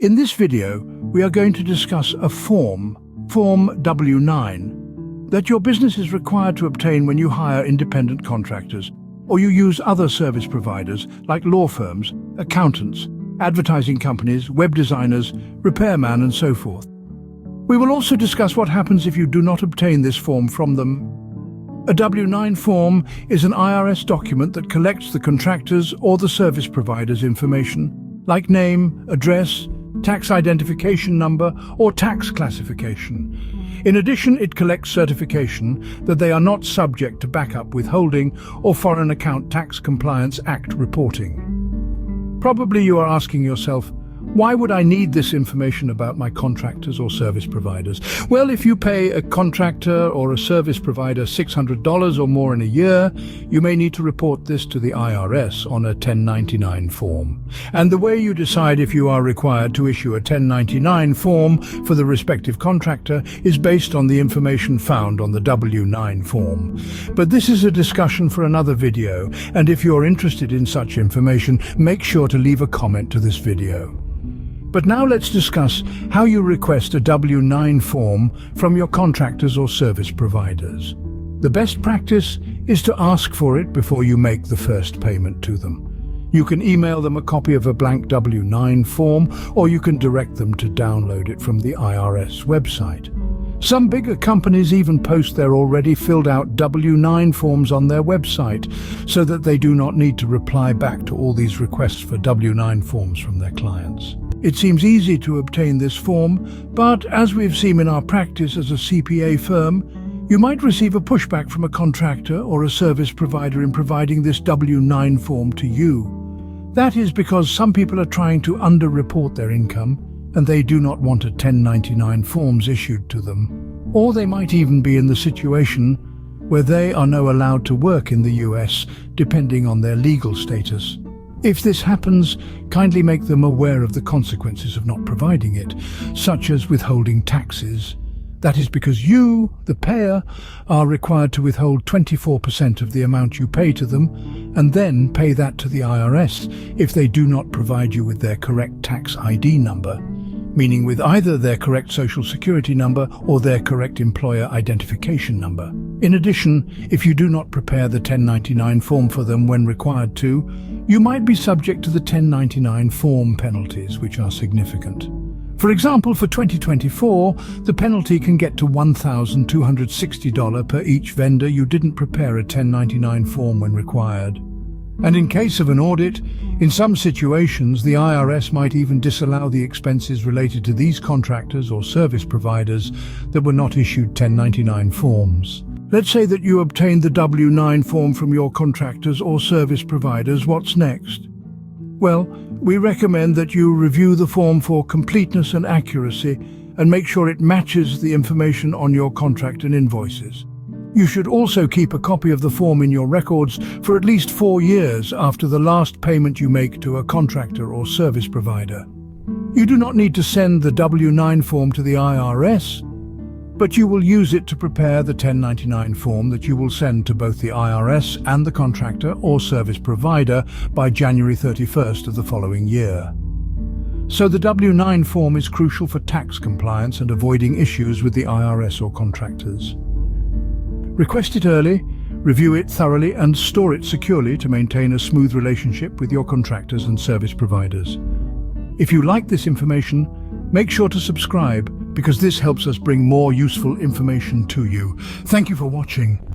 In this video, we are going to discuss a Form W-9, that your business is required to obtain when you hire independent contractors or you use other service providers like law firms, accountants, advertising companies, web designers, repairman, and so forth. We will also discuss what happens if you do not obtain this form from them. A W-9 form is an IRS document that collects the contractor's or the service provider's information, like name, address, tax identification number, or tax classification. In addition, it collects certification that they are not subject to backup withholding or Foreign Account Tax Compliance Act reporting. Probably you are asking yourself, why would I need this information about my contractors or service providers? Well, if you pay a contractor or a service provider $600 or more in a year, you may need to report this to the IRS on a 1099 form. And the way you decide if you are required to issue a 1099 form for the respective contractor is based on the information found on the W-9 form. But this is a discussion for another video, and if you're interested in such information, make sure to leave a comment to this video. But now let's discuss how you request a W-9 form from your contractors or service providers. The best practice is to ask for it before you make the first payment to them. You can email them a copy of a blank W-9 form, or you can direct them to download it from the IRS website. Some bigger companies even post their already filled out W-9 forms on their website, so that they do not need to reply back to all these requests for W-9 forms from their clients. It seems easy to obtain this form, but as we've seen in our practice as a CPA firm, you might receive a pushback from a contractor or a service provider in providing this W-9 form to you. That is because some people are trying to underreport their income, and they do not want a 1099 forms issued to them. Or they might even be in the situation where they are not allowed to work in the US, depending on their legal status. If this happens, kindly make them aware of the consequences of not providing it, such as withholding taxes. That is because you, the payer, are required to withhold 24% of the amount you pay to them, and then pay that to the IRS if they do not provide you with their correct tax ID number, meaning with either their correct social security number or their correct employer identification number. In addition, if you do not prepare the 1099 form for them when required to, you might be subject to the 1099 form penalties, which are significant. For example, for 2024, the penalty can get to $1,260 per each vendor you didn't prepare a 1099 form when required. And in case of an audit, in some situations, the IRS might even disallow the expenses related to these contractors or service providers that were not issued 1099 forms. Let's say that you obtained the W-9 form from your contractors or service providers. What's next? Well, we recommend that you review the form for completeness and accuracy and make sure it matches the information on your contract and invoices. You should also keep a copy of the form in your records for at least 4 years after the last payment you make to a contractor or service provider. You do not need to send the W-9 form to the IRS, but you will use it to prepare the 1099 form that you will send to both the IRS and the contractor or service provider by January 31st of the following year. So the W-9 form is crucial for tax compliance and avoiding issues with the IRS or contractors. Request it early, review it thoroughly, and store it securely to maintain a smooth relationship with your contractors and service providers. If you like this information, make sure to subscribe, because this helps us bring more useful information to you. Thank you for watching.